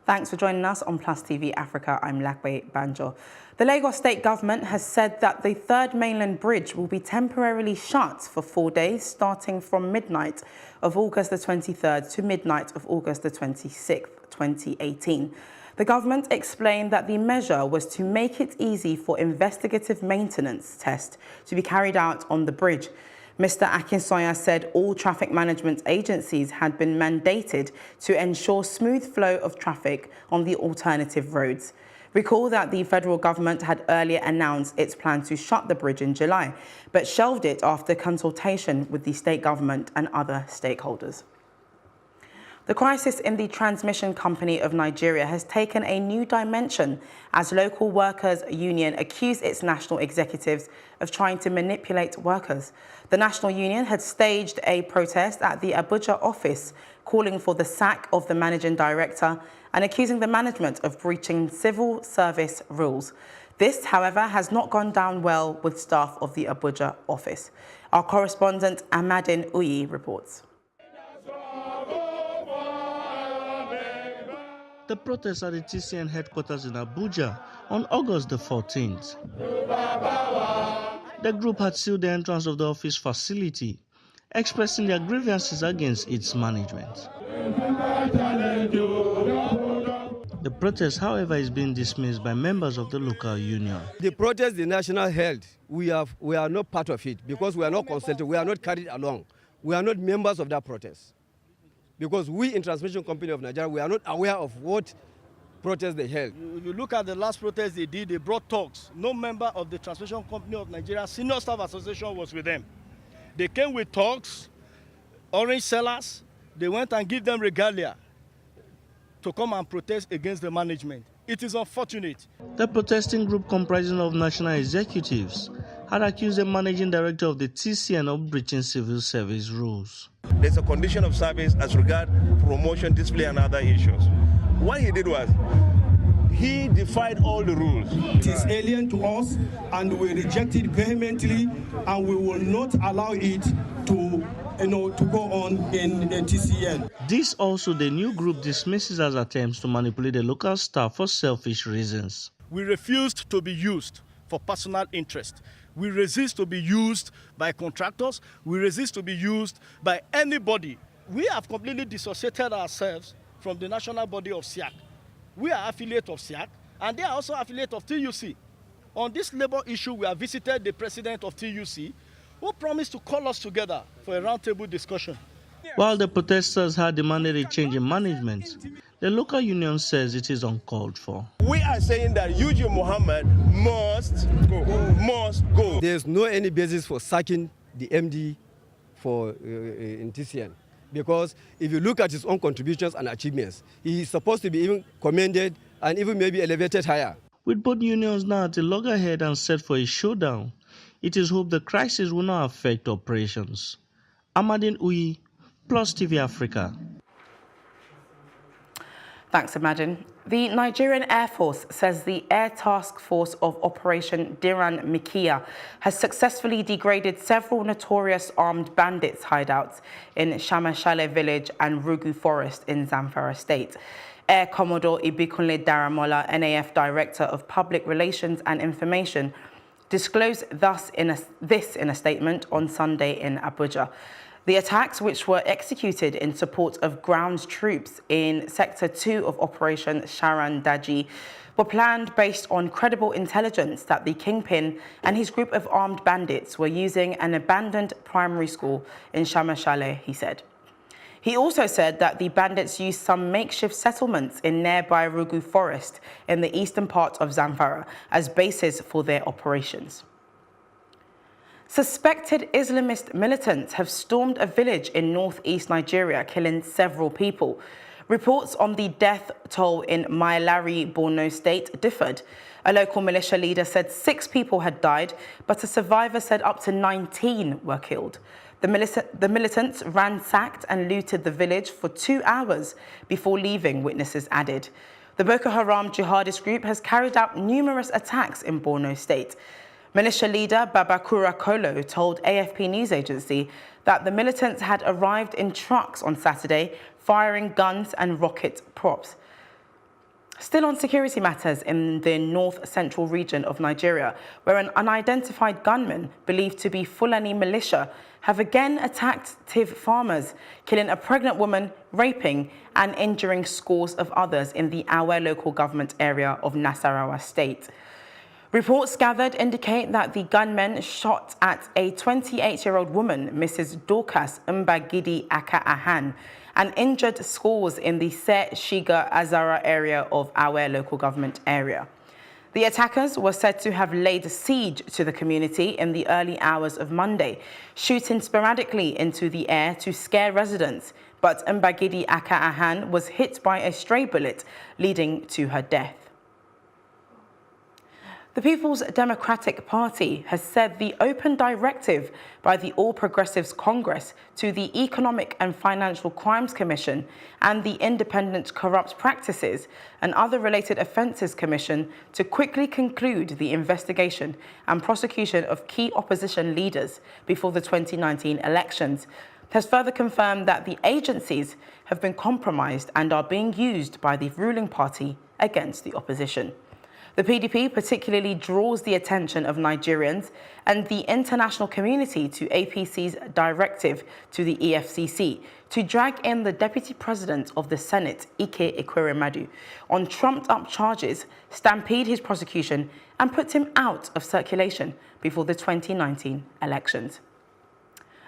Thanks for joining us on Plus TV Africa. I'm Lakwe Banjo. The Lagos State Government has said that the Third Mainland Bridge will be temporarily shut for 4 days, starting from midnight of August the 23rd to midnight of August the 26th, 2018. The government explained that the measure was to make it easy for investigative maintenance tests to be carried out on the bridge. Mr. Akinsoya said all traffic management agencies had been mandated to ensure smooth flow of traffic on the alternative roads. Recall that the federal government had earlier announced its plan to shut the bridge in July, but shelved it after consultation with the state government and other stakeholders. The crisis in the transmission company of Nigeria has taken a new dimension as local workers' union accused its national executives of trying to manipulate workers. The national union had staged a protest at the Abuja office, calling for the sack of the managing director and accusing the management of breaching civil service rules. This, however, has not gone down well with staff of the Abuja office. Our correspondent Amadin Uyi reports. The protest at the TCN headquarters in Abuja on August the 14th. The group had sealed the entrance of the office facility, expressing their grievances against its management. The protest, however, is being dismissed by members of the local union. The protest the national held, we are not part of it because we are not consented, we are not carried along. We are not members of that protest. Because we in Transmission Company of Nigeria, we are not aware of what protest they held. If you look at the last protest they did, they brought talks. No member of the Transmission Company of Nigeria Senior Staff Association was with them. They came with talks, orange sellers. They went and give them regalia to come and protest against the management. It is unfortunate. The protesting group comprising of national executives had accused the managing director of the TCN of breaching civil service rules. There's a condition of service as regard promotion, display, and other issues. What he did was, he defied all the rules. It is alien to us, and we reject it vehemently, and we will not allow it to go on in TCN. This also the new group dismisses as attempts to manipulate the local staff for selfish reasons. We refused to be used for personal interest. We resist to be used by contractors. We resist to be used by anybody. We have completely dissociated ourselves from the national body of SIAC. We are affiliate of SIAC, and they are also affiliate of TUC. On this labor issue, we have visited the president of TUC, who promised to call us together for a roundtable discussion. While the protesters had demanded a change in management, the local union says it is uncalled for. We are saying that Eugene Muhammad must go. There's no any basis for sacking the MD for in TCN. Because if you look at his own contributions and achievements, he is supposed to be even commended and even maybe elevated higher. With both unions now at a loggerhead and set for a showdown, it is hoped the crisis will not affect operations. Amadin Uyi, Plus TV Africa. Thanks, Amadin. The Nigerian Air Force says the Air Task Force of Operation Diran Mikiya has successfully degraded several notorious armed bandits hideouts in Shamashale village and Rugu Forest in Zamfara State. Air Commodore Ibikunle Daramola, NAF Director of Public Relations and Information, disclosed this in a statement on Sunday in Abuja. The attacks, which were executed in support of ground troops in Sector 2 of Operation Sharan Daji, were planned based on credible intelligence that the kingpin and his group of armed bandits were using an abandoned primary school in Shamashale, he said. He also said that the bandits used some makeshift settlements in nearby Rugu Forest in the eastern part of Zamfara as bases for their operations. Suspected Islamist militants have stormed a village in northeast Nigeria, killing several people. Reports on the death toll in Mailari, Borno State differed. A local militia leader said 6 people had died, but a survivor said up to 19 were killed. The militants ransacked and looted the village for 2 hours before leaving, witnesses added. The Boko Haram jihadist group has carried out numerous attacks in Borno State. Militia leader Babakura Kolo told AFP news agency that the militants had arrived in trucks on Saturday, firing guns and rocket props. Still on security matters in the north-central region of Nigeria, where an unidentified gunman believed to be Fulani militia have again attacked Tiv farmers, killing a pregnant woman, raping and injuring scores of others in the Awe local government area of Nasarawa State. Reports gathered indicate that the gunmen shot at a 28-year-old woman, Mrs. Dorcas Mbagidi Aka Ahan, and injured scores in the Se Shiga Azara area of Awe local government area. The attackers were said to have laid siege to the community in the early hours of Monday, shooting sporadically into the air to scare residents, but Mbagidi Aka Ahan was hit by a stray bullet, leading to her death. The People's Democratic Party has said the open directive by the All Progressives Congress to the Economic and Financial Crimes Commission and the Independent Corrupt Practices and Other Related Offences Commission to quickly conclude the investigation and prosecution of key opposition leaders before the 2019 elections has further confirmed that the agencies have been compromised and are being used by the ruling party against the opposition. The PDP particularly draws the attention of Nigerians and the international community to APC's directive to the EFCC to drag in the Deputy President of the Senate, Ike Ekweremadu, on trumped-up charges, stampede his prosecution and put him out of circulation before the 2019 elections.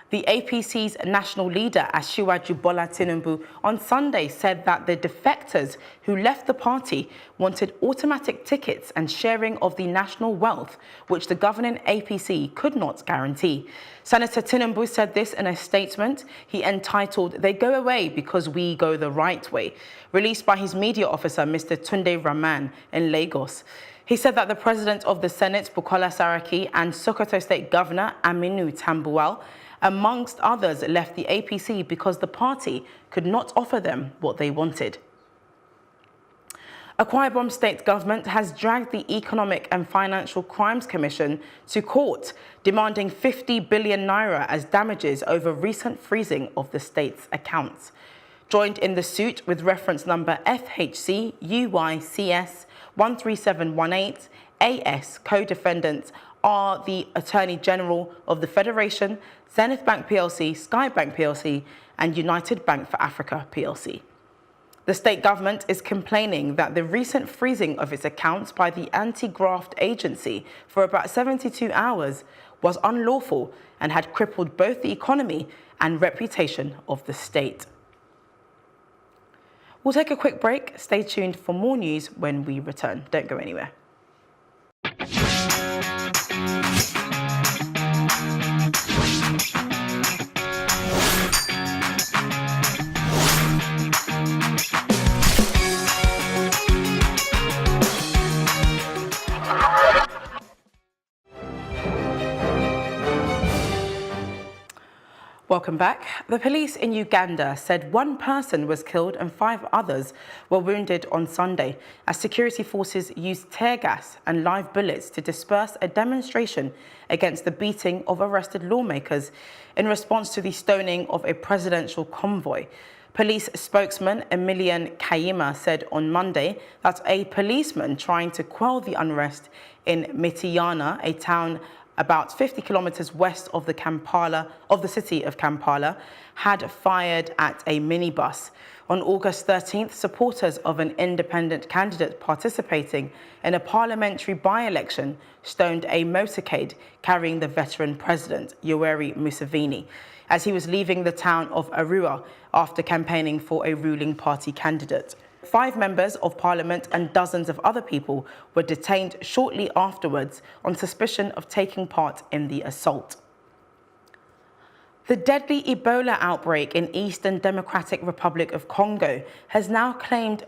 The APC's national leader, Asiwaju Bola Tinubu, on Sunday said that the defectors who left the party wanted automatic tickets and sharing of the national wealth, which the governing APC could not guarantee. Senator Tinubu said this in a statement he entitled, "They Go Away Because We Go the Right Way," released by his media officer, Mr. Tunde Rahman, in Lagos. He said that the President of the Senate, Bukola Saraki, and Sokoto State Governor, Aminu Tambuwal, amongst others, left the APC because the party could not offer them what they wanted. Akwa Ibom State Government has dragged the Economic and Financial Crimes Commission to court, demanding 50 billion naira as damages over recent freezing of the state's accounts. Joined in the suit with reference number FHC UYCS 13718 AS co-defendants are the Attorney General of the Federation, Zenith Bank PLC, Sky Bank PLC, and United Bank for Africa PLC. The state government is complaining that the recent freezing of its accounts by the anti-graft agency for about 72 hours was unlawful and had crippled both the economy and reputation of the state. We'll take a quick break. Stay tuned for more news when we return. Don't go anywhere. Welcome back. The police in Uganda said one person was killed and 5 others were wounded on Sunday as security forces used tear gas and live bullets to disperse a demonstration against the beating of arrested lawmakers in response to the stoning of a presidential convoy. Police spokesman Emilian Kayima said on Monday that a policeman trying to quell the unrest in Mityana, a town about 50 kilometers west of the city of Kampala, had fired at a minibus. On August 13th, supporters of an independent candidate participating in a parliamentary by-election stoned a motorcade carrying the veteran president, Yoweri Museveni, as he was leaving the town of Arua after campaigning for a ruling party candidate. 5 members of parliament and dozens of other people were detained shortly afterwards on suspicion of taking part in the assault. The deadly Ebola outbreak in Eastern Democratic Republic of Congo has now claimed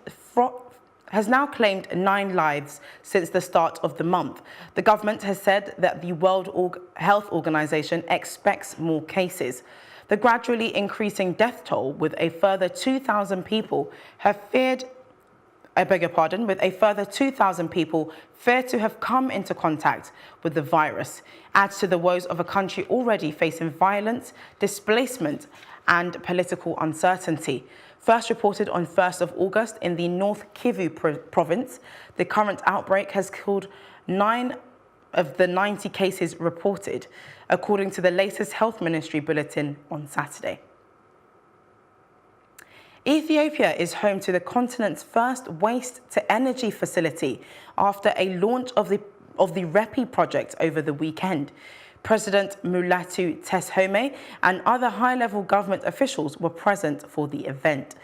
9 lives since the start of the month. The government has said that the World Health Organization expects more cases. The gradually increasing death toll with a further 2,000 people feared to have come into contact with the virus, adds to the woes of a country already facing violence, displacement, and political uncertainty. First reported on 1st of August in the North Kivu province, the current outbreak has killed 9 of the 90 cases reported, according to the latest Health Ministry bulletin on Saturday. Ethiopia is home to the continent's first waste-to-energy facility after a launch of the REPI project over the weekend. President Mulatu Teshome and other high-level government officials were present for the event.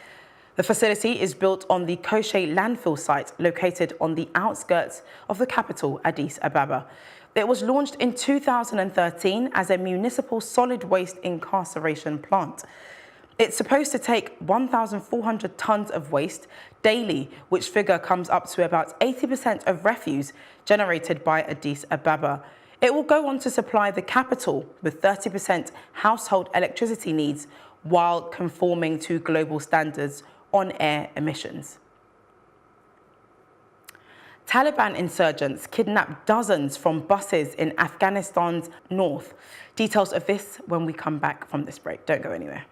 The facility is built on the Koshe landfill site located on the outskirts of the capital, Addis Ababa. It was launched in 2013 as a municipal solid waste incarceration plant. It's supposed to take 1,400 tons of waste daily, which figure comes up to about 80% of refuse generated by Addis Ababa. It will go on to supply the capital with 30% household electricity needs while conforming to global standards on air emissions. Taliban insurgents kidnapped dozens from buses in Afghanistan's north. Details of this when we come back from this break. Don't go anywhere.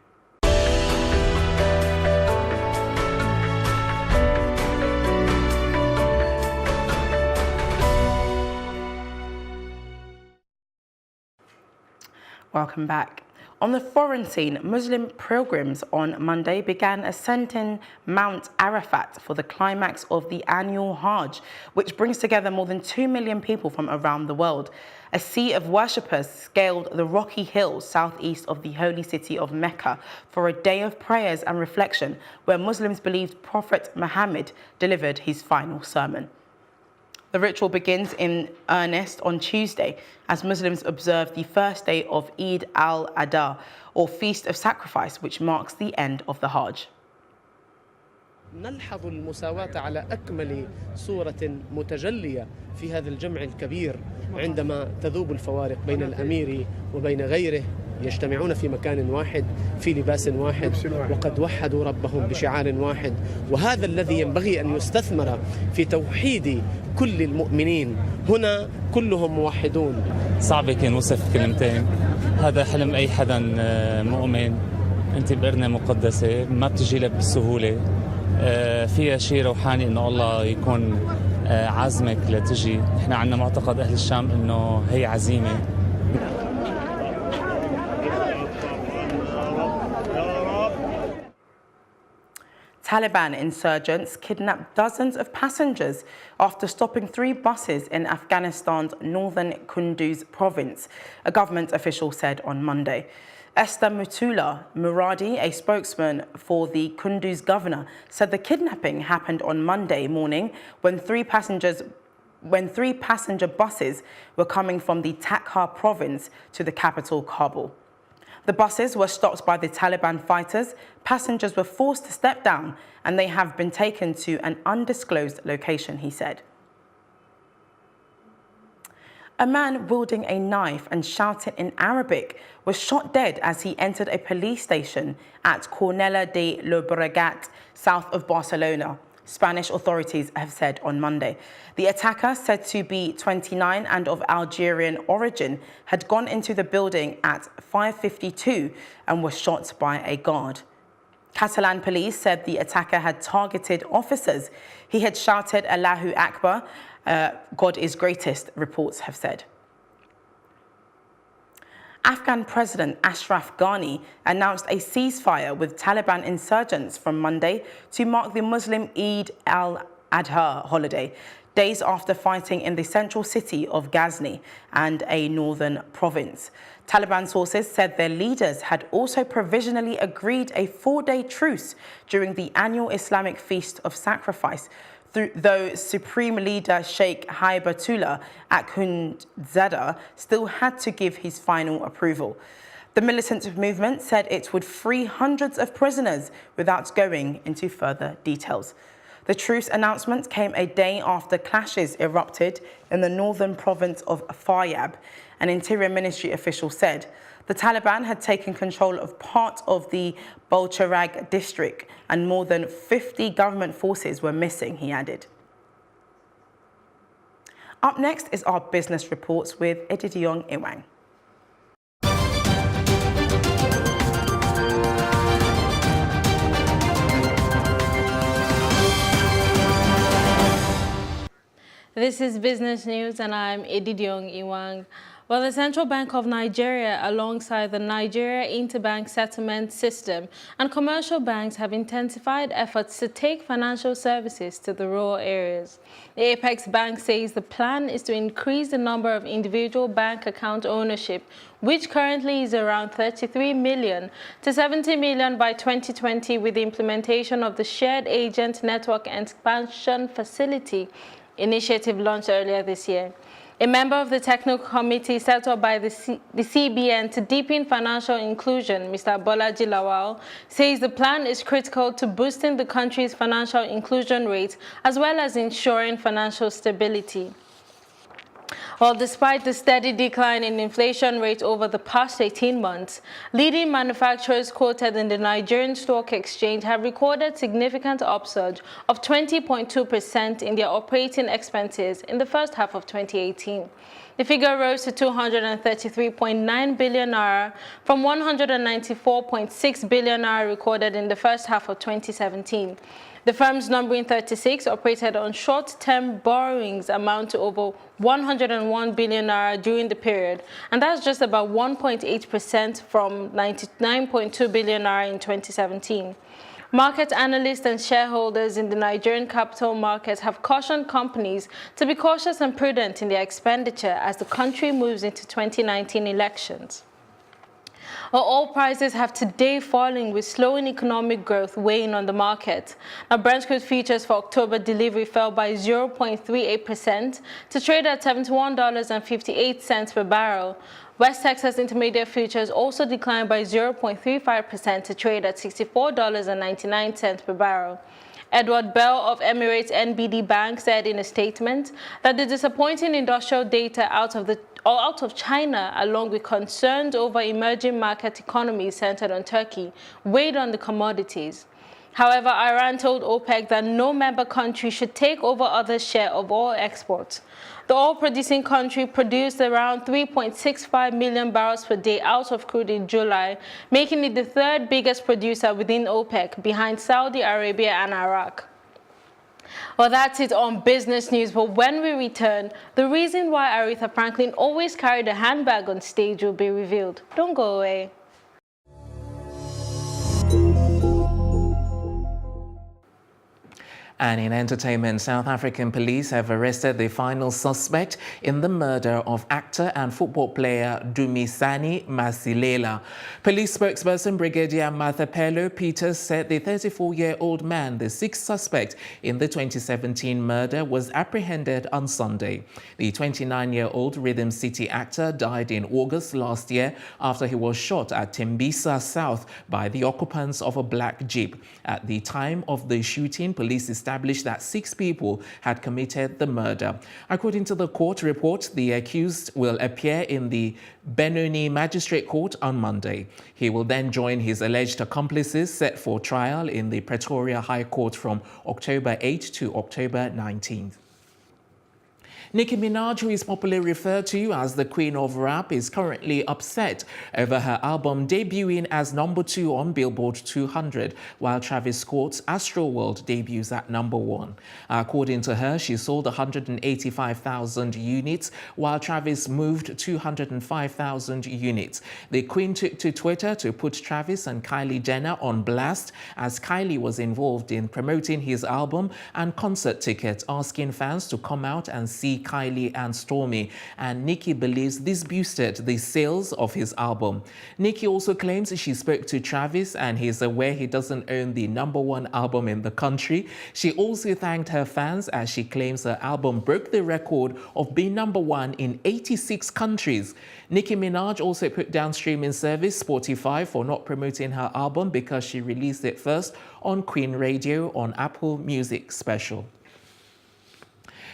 Welcome back. On the foreign scene, Muslim pilgrims on Monday began ascending Mount Arafat for the climax of the annual Hajj, which brings together more than 2 million people from around the world. A sea of worshippers scaled the rocky hills southeast of the holy city of Mecca for a day of prayers and reflection, where Muslims believed Prophet Muhammad delivered his final sermon. The ritual begins in earnest on Tuesday as Muslims observe the first day of Eid al-Adha, or Feast of Sacrifice, which marks the end of the Hajj. نلحظ المساواة على أكمل صورة متجلية في هذا الجمع الكبير عندما تذوب الفوارق بين الأمير وبين غيره، يجتمعون في مكان واحد في لباس واحد وقد وحدوا ربهم بشعار واحد، وهذا الذي ينبغي أن يستثمر في توحيد كل المؤمنين. هنا كلهم موحدون. صعب يكون وصف كلمتين، هذا حلم أي حدا مؤمن. أنت بقرنة مقدسة ما بتجي لك بالسهولة، فيها شيء روحاني إنه الله يكون عازمك لتجي. إحنا عندنا معتقد أهل الشام إنه هي عزيمة. Taliban insurgents kidnapped dozens of passengers after stopping 3 buses in Afghanistan's northern Kunduz province, a government official said on Monday. Esther Mutula Muradi, a spokesman for the Kunduz governor, said the kidnapping happened on Monday morning when 3 passenger buses were coming from the Takhar province to the capital, Kabul. The buses were stopped by the Taliban fighters, passengers were forced to step down, and they have been taken to an undisclosed location, he said. A man wielding a knife and shouting in Arabic was shot dead as he entered a police station at Cornellà de Llobregat, south of Barcelona, Spanish authorities have said on Monday. The attacker, said to be 29 and of Algerian origin, had gone into the building at 5:52 and was shot by a guard. Catalan police said the attacker had targeted officers. He had shouted Allahu Akbar, God is greatest, reports have said. Afghan President Ashraf Ghani announced a ceasefire with Taliban insurgents from Monday to mark the Muslim Eid al-Adha holiday, days after fighting in the central city of Ghazni and a northern province. Taliban sources said their leaders had also provisionally agreed a 4-day truce during the annual Islamic Feast of Sacrifice, though Supreme Leader Sheikh Haibatullah Akhundzada still had to give his final approval. The militant movement said it would free hundreds of prisoners without going into further details. The truce announcement came a day after clashes erupted in the northern province of Faryab. An Interior Ministry official said the Taliban had taken control of part of the Bolcharag district and more than 50 government forces were missing, he added. Up next is our business reports with Edidiong Iwang. This is Business News and I'm Edidiong Iwang. Well, the Central Bank of Nigeria, alongside the Nigeria Interbank Settlement System and commercial banks, have intensified efforts to take financial services to the rural areas. The Apex Bank says the plan is to increase the number of individual bank account ownership, which currently is around 33 million, to 70 million by 2020 with the implementation of the Shared Agent Network Expansion Facility initiative launched earlier this year. A member of the technical committee set up by the CBN to deepen financial inclusion, Mr. Bolaji Lawal, says the plan is critical to boosting the country's financial inclusion rate as well as ensuring financial stability. Well, despite the steady decline in inflation rate over the past 18 months, leading manufacturers quoted in the Nigerian Stock Exchange have recorded significant upsurge of 20.2% in their operating expenses in the first half of 2018. The figure rose to 233.9 billion naira from 194.6 billion naira recorded in the first half of 2017. The firms numbering 36 operated on short-term borrowings amount to over 101 billion naira during the period, and that's just about 1.8% from 99.2 billion naira in 2017. Market analysts and shareholders in the Nigerian capital market have cautioned companies to be cautious and prudent in their expenditure as the country moves into 2019 elections. Oil prices have today fallen with slowing economic growth weighing on the market. Now, Brent crude futures for October delivery fell by 0.38% to trade at $71.58 per barrel. West Texas Intermediate futures also declined by 0.35% to trade at $64.99 per barrel. Edward Bell of Emirates NBD Bank said in a statement that the disappointing industrial data out of China, along with concerns over emerging market economies centered on Turkey, weighed on the commodities. However, Iran told OPEC that no member country should take over others' share of oil exports. The oil-producing country produced around 3.65 million barrels per day out of crude in July, making it the third biggest producer within OPEC, behind Saudi Arabia and Iraq. Well, that's it on Business News, but when we return, the reason why Aretha Franklin always carried a handbag on stage will be revealed. Don't go away. And in entertainment, South African police have arrested the final suspect in the murder of actor and football player Dumisani Masilela. Police spokesperson Brigadier Mathapelo Peters said the 34-year-old man, the sixth suspect in the 2017 murder, was apprehended on Sunday. The 29-year-old Rhythm City actor died in August last year after he was shot at Tembisa South by the occupants of a black Jeep. At the time of the shooting, police established that 6 people had committed the murder. According to the court report, the accused will appear in the Benoni Magistrate Court on Monday. He will then join his alleged accomplices set for trial in the Pretoria High Court from October 8 to October 19th. Nicki Minaj, who is popularly referred to as the Queen of Rap, is currently upset over her album debuting as #2 on Billboard 200, while Travis Scott's Astroworld debuts at #1. According to her, she sold 185,000 units, while Travis moved 205,000 units. The Queen took to Twitter to put Travis and Kylie Jenner on blast, as Kylie was involved in promoting his album and concert tickets, asking fans to come out and see Kylie and Stormi, and Nicki believes this boosted the sales of his album. Nicki also claims she spoke to Travis and he's aware he doesn't own the #1 album in the country. She also thanked her fans as she claims her album broke the record of being #1 in 86 countries. Nicki Minaj also put down streaming service Spotify for not promoting her album because she released it first on Queen Radio on Apple Music Special.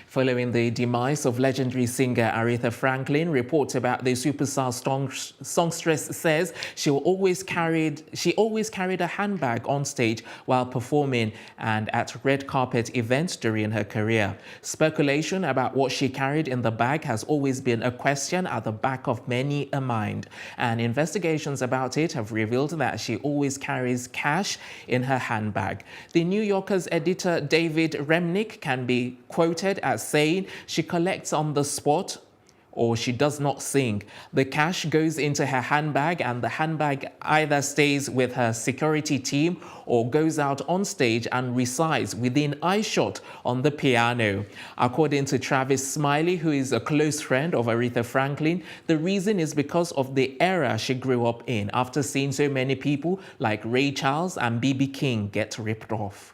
Following the demise of legendary singer Aretha Franklin, reports about the superstar songstress says she always carried a handbag on stage while performing and at red carpet events during her career. Speculation about what she carried in the bag has always been a question at the back of many a mind, and investigations about it have revealed that she always carries cash in her handbag. The New Yorker's editor David Remnick can be quoted as saying she collects on the spot or she does not sing. The cash goes into her handbag and the handbag either stays with her security team or goes out on stage and resides within eyeshot on the piano. According to Travis Smiley, who is a close friend of Aretha Franklin, the reason is because of the era she grew up in after seeing so many people like Ray Charles and B.B. King get ripped off.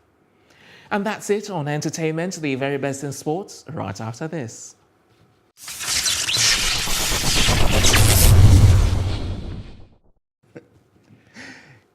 And that's it on entertainment, the very best in sports, right after this.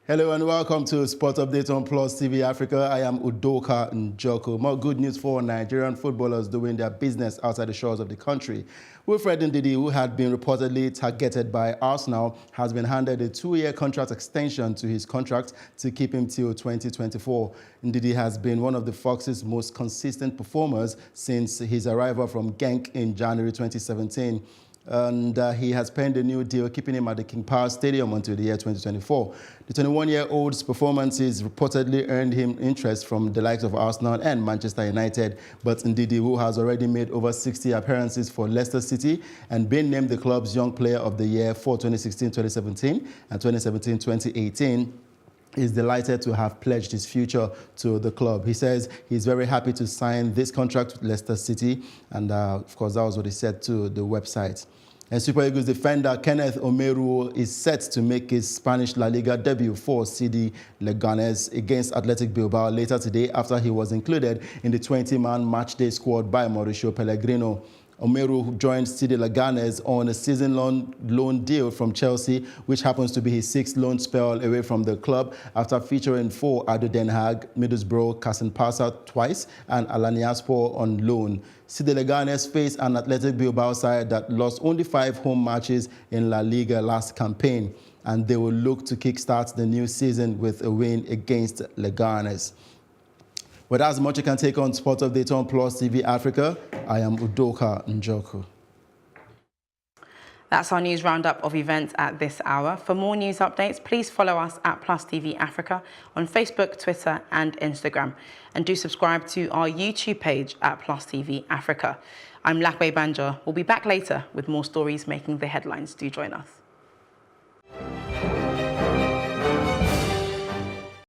Hello and welcome to Sport Update on Plus TV Africa. I am Udoka Njoku. More good news for Nigerian footballers doing their business outside the shores of the country. Wilfred Ndidi, who had been reportedly targeted by Arsenal, has been handed a 2-year contract extension to his contract to keep him till 2024. Ndidi has been one of the Foxes' most consistent performers since his arrival from Genk in January 2017. And he has penned a new deal, keeping him at the King Power Stadium until the year 2024. The 21-year-old's performances reportedly earned him interest from the likes of Arsenal and Manchester United, but Ndidi, who has already made over 60 appearances for Leicester City and been named the club's Young Player of the Year for 2016-2017 and 2017-2018, is delighted to have pledged his future to the club. He says he's very happy to sign this contract with Leicester City, and of course that was what he said to the website. And Super Eagles defender Kenneth Omeruo is set to make his Spanish La Liga debut for CD Leganes against Athletic Bilbao later today after he was included in the 20-man matchday squad by Mauricio Pellegrino. Omeru joined CD Leganes on a season-long loan deal from Chelsea, which happens to be his 6th loan spell away from the club after featuring for ADO Den Haag, Middlesbrough, Kassen-Pasa twice, and Alanyaspor on loan. CD Leganes faced an Athletic Bilbao side that lost only 5 home matches in La Liga last campaign, and they will look to kickstart the new season with a win against Leganes. But that's much you can take on Sport Update on Plus TV Africa. I am Udoka Njoku. That's our news roundup of events at this hour. For more news updates, please follow us at Plus TV Africa on Facebook, Twitter, and Instagram. And do subscribe to our YouTube page at Plus TV Africa. I'm Lakwe Banja. We'll be back later with more stories making the headlines. Do join us.